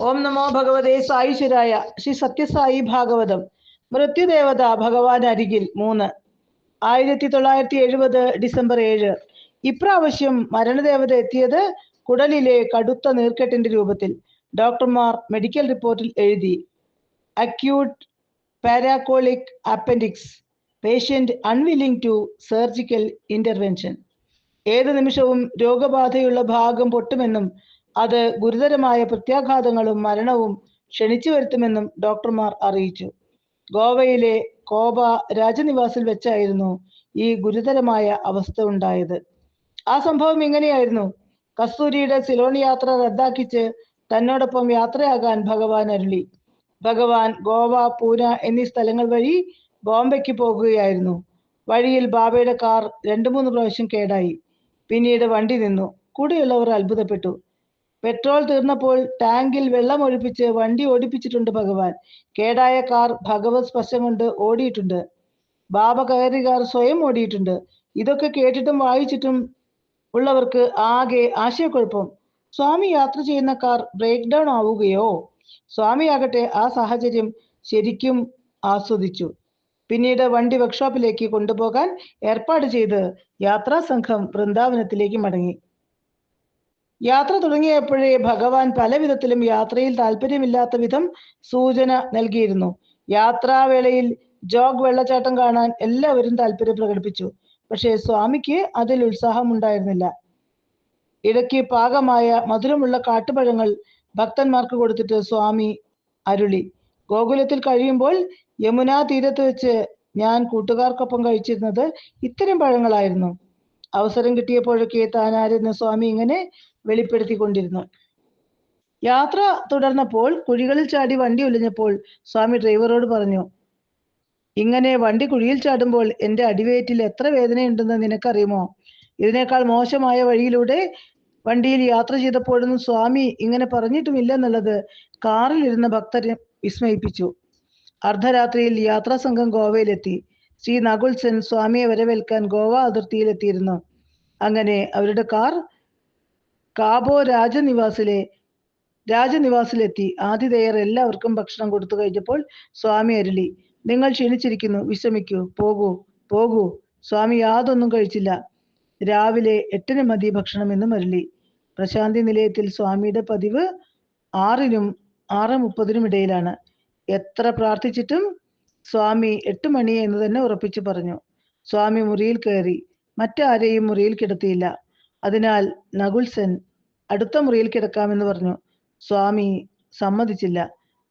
ഓം നമോ ഭഗവതേ സായിശ്വരായ. ശ്രീ സത്യസായി ഭാഗവതം. മൃത്യുദേവത ഭഗവാൻ അരികിൽ 3. 1970 ഡിസംബർ 7. ഇപ്രാവശ്യം മരണദേവത എത്തിയത് കുടലിലെ കടുത്ത നീർക്കെട്ടിന്റെ രൂപത്തിൽ. ഡോക്ടർമാർ മെഡിക്കൽ റിപ്പോർട്ടിൽ എഴുതി: acute paracolic appendix, patient unwilling to surgical intervention. ഏത് നിമിഷവും രോഗബാധയുള്ള ഭാഗം പൊട്ടുമെന്നും അത് ഗുരുതരമായ പ്രത്യാഘാതങ്ങളും മരണവും ക്ഷണിച്ചു വരുത്തുമെന്നും ഡോക്ടർമാർ അറിയിച്ചു. ഗോവയിലെ കോബ രാജനിവാസിൽ വെച്ചായിരുന്നു ഈ ഗുരുതരമായ അവസ്ഥ ഉണ്ടായത്. ആ സംഭവം ഇങ്ങനെയായിരുന്നു: കസ്തൂരിയുടെ സിലോൺ യാത്ര റദ്ദാക്കിച്ച് തന്നോടൊപ്പം യാത്രയാകാൻ ഭഗവാൻ അരുളി. ഭഗവാൻ ഗോവ, പൂന എന്നീ സ്ഥലങ്ങൾ വഴി ബോംബെക്ക് പോകുകയായിരുന്നു. വഴിയിൽ ബാബയുടെ കാർ 2-3 പ്രാവശ്യം കേടായി. പിന്നീട് വണ്ടി നിന്നു. കൂടെയുള്ളവർ അത്ഭുതപ്പെട്ടു. പെട്രോൾ തീർന്നപ്പോൾ ടാങ്കിൽ വെള്ളം ഒഴിപ്പിച്ച് വണ്ടി ഓടിപ്പിച്ചിട്ടുണ്ട് ഭഗവാൻ. കേടായ കാർ ഭഗവത് സ്പർശം കൊണ്ട് ഓടിയിട്ടുണ്ട്. ബാബ കയറിയ കാർ സ്വയം ഓടിയിട്ടുണ്ട്. ഇതൊക്കെ കേട്ടിട്ടും വായിച്ചിട്ടും ഉള്ളവർക്ക് ആകെ ആശയക്കുഴപ്പം. സ്വാമി യാത്ര ചെയ്യുന്ന കാർ ബ്രേക്ക് ഡൗൺ ആവുകയോ? സ്വാമിയാകട്ടെ ആ സാഹചര്യം ശരിക്കും ആസ്വദിച്ചു. പിന്നീട് വണ്ടി വർക്ക്ഷോപ്പിലേക്ക് കൊണ്ടുപോകാൻ ഏർപ്പാട് ചെയ്ത് യാത്രാ സംഘം വൃന്ദാവനത്തിലേക്ക് മടങ്ങി. യാത്ര തുടങ്ങിയപ്പോഴേ ഭഗവാൻ പല വിധത്തിലും യാത്രയിൽ താല്പര്യമില്ലാത്ത വിധം സൂചന നൽകിയിരുന്നു. യാത്രാവേളയിൽ ജോഗ് വെള്ളച്ചാട്ടം കാണാൻ എല്ലാവരും താല്പര്യം പ്രകടിപ്പിച്ചു. പക്ഷേ സ്വാമിക്ക് അതിൽ ഉത്സാഹം ഉണ്ടായിരുന്നില്ല. ഇടയ്ക്ക് പാകമായ മധുരമുള്ള കാട്ടുപഴങ്ങൾ ഭക്തന്മാർക്ക് കൊടുത്തിട്ട് സ്വാമി അരുളി: ഗോകുലത്തിൽ കഴിയുമ്പോൾ യമുനാ തീരത്ത് വെച്ച് ഞാൻ കൂട്ടുകാർക്കൊപ്പം കഴിച്ചിരുന്നത് ഇത്തരം പഴങ്ങളായിരുന്നു. അവസരം കിട്ടിയപ്പോഴൊക്കെ താൻ ആരെന്ന് സ്വാമി ഇങ്ങനെ വെളിപ്പെടുത്തിക്കൊണ്ടിരുന്നു. യാത്ര തുടർന്നപ്പോൾ കുഴികളിൽ ചാടി വണ്ടി ഒലിഞ്ഞപ്പോൾ സ്വാമി ഡ്രൈവറോട് പറഞ്ഞു: ഇങ്ങനെ വണ്ടി കുഴിയിൽ ചാടുമ്പോൾ എൻ്റെ അടിവയറ്റിൽ എത്ര വേദനയുണ്ടെന്ന് നിനക്കറിയുമോ? ഇതിനേക്കാൾ മോശമായ വഴിയിലൂടെ വണ്ടിയിൽ യാത്ര ചെയ്തപ്പോഴൊന്നും സ്വാമി ഇങ്ങനെ പറഞ്ഞിട്ടുമില്ലെന്നുള്ളത് കാറിൽ ഇരുന്ന ഭക്തരെ വിസ്മയിപ്പിച്ചു. അർദ്ധരാത്രിയിൽ യാത്രാ സംഘം ഗോവയിലെത്തി. ശ്രീ നകുൽ സെൻ സ്വാമിയെ വരവേൽക്കാൻ ഗോവ അതിർത്തിയിലെത്തിയിരുന്നു. അങ്ങനെ അവരുടെ കാർ കാബോ രാജനിവാസിലെത്തി. ആതിഥേയർ എല്ലാവർക്കും ഭക്ഷണം കൊടുത്തു കഴിഞ്ഞപ്പോൾ സ്വാമി അരുളി: നിങ്ങൾ ക്ഷീണിച്ചിരിക്കുന്നു, വിശ്രമിക്കൂ, പോകൂ. സ്വാമി യാതൊന്നും കഴിച്ചില്ല. രാവിലെ 8-ന് മതി ഭക്ഷണം എന്നും അരുളി. പ്രശാന്തി നിലയത്തിൽ സ്വാമിയുടെ പതിവ് 6-നും 6:30-നും ഇടയിലാണ്. എത്ര പ്രാർത്ഥിച്ചിട്ടും സ്വാമി 8 മണി എന്ന് തന്നെ ഉറപ്പിച്ചു പറഞ്ഞു. സ്വാമി മുറിയിൽ കയറി. മറ്റാരെയും മുറിയിൽ കിടത്തിയില്ല. അതിനാൽ നകുൽ സെൻ അടുത്ത മുറിയിൽ കിടക്കാമെന്ന് പറഞ്ഞു. സ്വാമി സമ്മതിച്ചില്ല.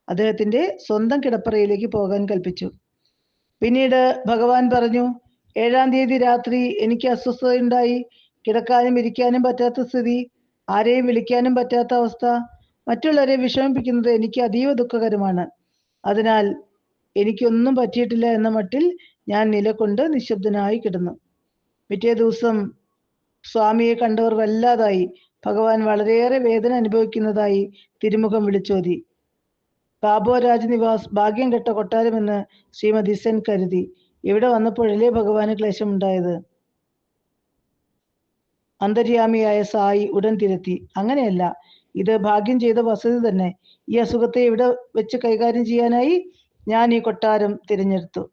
അദ്ദേഹത്തിന്റെ സ്വന്തം കിടപ്പറയിലേക്ക് പോകാൻ കൽപ്പിച്ചു. പിന്നീട് ഭഗവാൻ പറഞ്ഞു: 7-ാം തീയതി രാത്രി എനിക്ക് അസ്വസ്ഥതയുണ്ടായി. കിടക്കാനും ഇരിക്കാനും പറ്റാത്ത സ്ഥിതി, ആരെയും വിളിക്കാനും പറ്റാത്ത അവസ്ഥ, മറ്റുള്ളവരെ വിഷമിപ്പിക്കുന്നത് എനിക്ക് അതീവ ദുഃഖകരമാണ്. അതിനാൽ എനിക്കൊന്നും പറ്റിയിട്ടില്ല എന്ന മട്ടിൽ ഞാൻ നിലകൊണ്ട് നിശബ്ദനായി കിടന്നു. പിറ്റേ ദിവസം സ്വാമിയെ കണ്ടവർ വല്ലാതായി. ഭഗവാൻ വളരെയേറെ വേദന അനുഭവിക്കുന്നതായി തിരുമുഖം വിളിച്ചോതി. കാബോ രാജനിവാസ് ഭാഗ്യം കെട്ട കൊട്ടാരമെന്ന് ശ്രീമതി സെൻ കരുതി. ഇവിടെ വന്നപ്പോഴല്ലേ ഭഗവാന് ക്ലേശമുണ്ടായത്. അന്തര്യാമിയായ സായി ഉടൻ തിരുത്തി: അങ്ങനെയല്ല, ഇത് ഭാഗ്യം ചെയ്ത വസതി തന്നെ. ഈ അസുഖത്തെ ഇവിടെ വെച്ച് കൈകാര്യം ചെയ്യാനായി ഞാൻ ഈ കൊട്ടാരം തിരഞ്ഞെടുത്തു.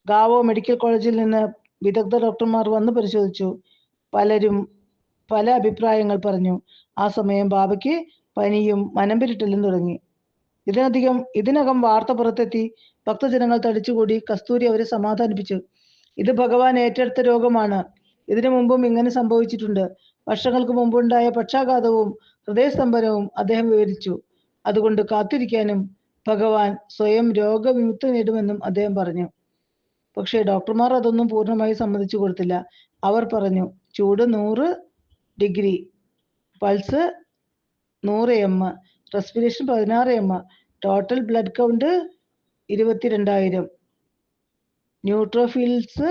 ഗാവോ മെഡിക്കൽ കോളേജിൽ നിന്ന് വിദഗ്ധ ഡോക്ടർമാർ വന്ന് പരിശോധിച്ചു. പലരും പല അഭിപ്രായങ്ങൾ പറഞ്ഞു. ആ സമയം ബാബയ്ക്ക് പനിയും മനംപിരിട്ടലും തുടങ്ങി. ഇതിനകം വാർത്ത പുറത്തെത്തി. ഭക്തജനങ്ങൾ തടിച്ചുകൂടി. കസ്തൂരി അവരെ സമാധാനിപ്പിച്ചു: ഇത് ഭഗവാൻ ഏറ്റെടുത്ത രോഗമാണ്. ഇതിനു മുമ്പും ഇങ്ങനെ സംഭവിച്ചിട്ടുണ്ട്. വർഷങ്ങൾക്ക് മുമ്പുണ്ടായ പക്ഷാഘാതവും ഹൃദയസ്തംഭനവും അദ്ദേഹം വിവരിച്ചു. അതുകൊണ്ട് കാത്തിരിക്കാനും ഭഗവാൻ സ്വയം രോഗവിമുക്തി നേടുമെന്നും അദ്ദേഹം പറഞ്ഞു. പക്ഷേ ഡോക്ടർമാർ അതൊന്നും പൂർണ്ണമായി സമ്മതിച്ചു കൊടുത്തില്ല. അവർ പറഞ്ഞു: ചൂട് 100 degree, pulse 100 m, respiration 16 m, total blood count 22,000, neutrophils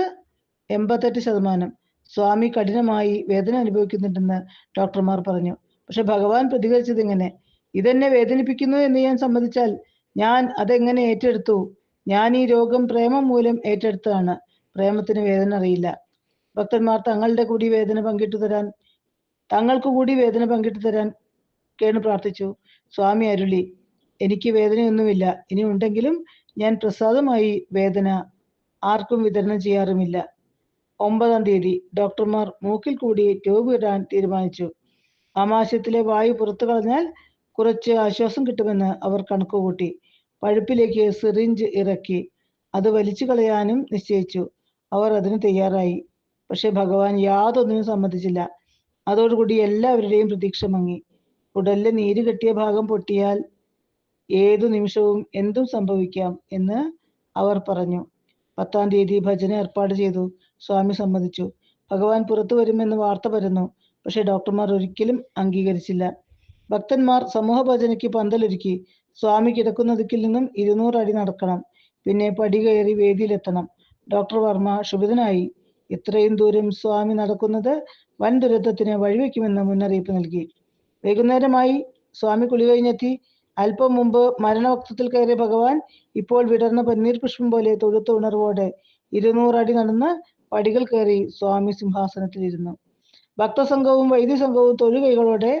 88%. സ്വാമി കഠിനമായി വേദന അനുഭവിക്കുന്നുണ്ടെന്ന് ഡോക്ടർമാർ പറഞ്ഞു. പക്ഷെ ഭഗവാൻ പ്രതികരിച്ചത് ഇങ്ങനെ: ഇതെന്നെ വേദനിപ്പിക്കുന്നു എന്ന് ഞാൻ സമ്മതിച്ചാൽ ഞാൻ അതെങ്ങനെ ഏറ്റെടുത്തു? ഞാൻ ഈ രോഗം പ്രേമം മൂലം ഏറ്റെടുത്തതാണ്. പ്രേമത്തിന് വേദന അറിയില്ല. ഭക്തന്മാർ തങ്ങൾക്ക് കൂടി വേദന പങ്കിട്ടു തരാൻ കേണു പ്രാർത്ഥിച്ചു. സ്വാമി അരുളി, എനിക്ക് വേദനയൊന്നുമില്ല. ഇനി ഉണ്ടെങ്കിലും ഞാൻ പ്രസാദമായി വേദന ആർക്കും വിതരണം ചെയ്യാറുമില്ല. 9-ാം തീയതി ഡോക്ടർമാർ മൂക്കിൽ കൂടി ട്യൂബ് ഇടാൻ തീരുമാനിച്ചു. ആമാശയത്തിലെ വായു പുറത്തു കളഞ്ഞാൽ കുറച്ച് ആശ്വാസം കിട്ടുമെന്ന് അവർ കണക്കുകൂട്ടി. പഴുപ്പിലേക്ക് സിറിഞ്ച് ഇറക്കി അത് വലിച്ചു കളയാനും നിശ്ചയിച്ചു. അവർ അതിന് തയ്യാറായി. പക്ഷെ ഭഗവാൻ യാതൊന്നിനും സമ്മതിച്ചില്ല. അതോടുകൂടി എല്ലാവരുടെയും പ്രതീക്ഷ മങ്ങി. കുടലിലെ നീര് കെട്ടിയ ഭാഗം പൊട്ടിയാൽ ഏതു നിമിഷവും എന്തും സംഭവിക്കാം എന്ന് അവർ പറഞ്ഞു. 10-ാം തീയതി ഭജന ഏർപ്പാട് ചെയ്തു. സ്വാമി സമ്മതിച്ചു. ഭഗവാൻ പുറത്തു വരുമെന്ന് വാർത്ത പരന്നു. പക്ഷെ ഡോക്ടർമാർ ഒരിക്കലും അംഗീകരിച്ചില്ല. ഭക്തന്മാർ സമൂഹ ഭജനയ്ക്ക് പന്തലൊരുക്കി. സ്വാമി കിടക്കുന്ന ദിക്കിൽ നിന്നും 200 അടി നടക്കണം. പിന്നെ പടി കയറി വേദിയിലെത്തണം. ഡോക്ടർ വർമ്മ ക്ഷുഭിതനായി. ഇത്രയും ദൂരം സ്വാമി നടക്കുന്നത് വൻ ദുരന്തത്തിന് വഴിവെക്കുമെന്ന് മുന്നറിയിപ്പ് നൽകി. വൈകുന്നേരമായി. സ്വാമി കുളി കഴിഞ്ഞെത്തി. അല്പം മുമ്പ് മരണവക്തത്തിൽ കയറിയ ഭഗവാൻ ഇപ്പോൾ വിടർന്ന പന്നീർ പുഷ്പം പോലെ തൊഴുത്ത ഉണർവോടെ 200 അടി നടന്ന് പടികൾ കയറി സ്വാമി സിംഹാസനത്തിലിരുന്നു. ഭക്തസംഘവും വൈദ്യസംഘവും തൊഴുകൈകളോടെ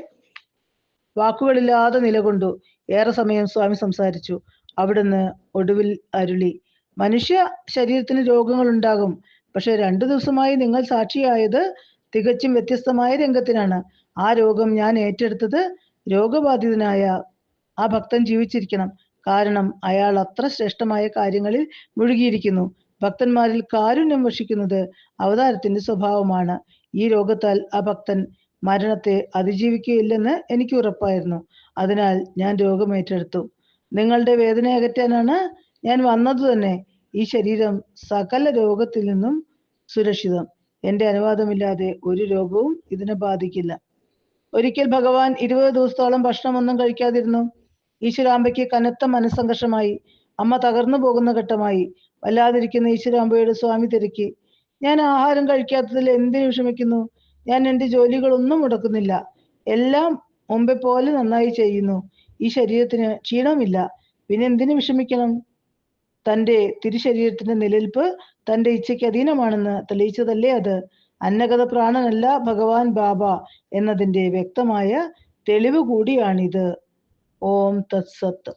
വാക്കുകളില്ലാതെ നിലകൊണ്ടു. ഏറെ സമയം സ്വാമി സംസാരിച്ചു. അവിടുന്ന് ഒടുവിൽ അരുളി, മനുഷ്യ ശരീരത്തിന് രോഗങ്ങൾ ഉണ്ടാകും. പക്ഷെ 2 ദിവസമായി നിങ്ങൾ സാക്ഷിയായത് തികച്ചും വ്യത്യസ്തമായ രംഗത്തിനാണ്. ആ രോഗം ഞാൻ ഏറ്റെടുത്തത് രോഗബാധിതനായ ആ ഭക്തൻ ജീവിച്ചിരിക്കണം. കാരണം അയാൾ അത്ര ശ്രേഷ്ഠമായ കാര്യങ്ങളിൽ മുഴുകിയിരിക്കുന്നു. ഭക്തന്മാരിൽ കാരുണ്യം വർഷിക്കുന്നത് അവതാരത്തിന്റെ സ്വഭാവമാണ്. ഈ രോഗത്താൽ ആ ഭക്തൻ മരണത്തെ അതിജീവിക്കുകയില്ലെന്ന് എനിക്ക് ഉറപ്പായിരുന്നു. അതിനാൽ ഞാൻ രോഗം ഏറ്റെടുത്തു. നിങ്ങളുടെ വേദന അകറ്റാനാണ് ഞാൻ വന്നത് തന്നെ. ഈ ശരീരം സകല രോഗത്തിൽ നിന്നും സുരക്ഷിതം. എന്റെ അനുവാദമില്ലാതെ ഒരു രോഗവും ഇതിനെ ബാധിക്കില്ല. ഒരിക്കൽ ഭഗവാൻ 20 ദിവസത്തോളം ഭക്ഷണമൊന്നും കഴിക്കാതിരുന്നു. ഈശ്വരാംബയ്ക്ക് കനത്ത മനസ്സംഘർഷമായി. അമ്മ തകർന്നു പോകുന്ന ഘട്ടമായി. വല്ലാതിരിക്കുന്ന ഈശ്വരാംബയോട് സ്വാമി തിരക്കി, ഞാൻ ആഹാരം കഴിക്കാത്തതിൽ എന്തിനു വിഷമിക്കുന്നു? ഞാൻ എൻ്റെ ജോലികളൊന്നും മുടക്കുന്നില്ല. എല്ലാം മുമ്പെ പോലെ നന്നായി ചെയ്യുന്നു. ഈ ശരീരത്തിന് ക്ഷീണമില്ല. പിന്നെ എന്തിനു വിഷമിക്കണം? തൻ്റെ തിരുശരീരത്തിന്റെ നിലനിൽപ്പ് തൻ്റെ ഇച്ഛയ്ക്ക് അധീനമാണെന്ന് തെളിയിച്ചതല്ലേ അത്. അന്നഗത പ്രാണനല്ല ഭഗവാൻ ബാബ എന്നതിൻ്റെ വ്യക്തമായ തെളിവ് കൂടിയാണിത്. ഓം തത്സത്ത്.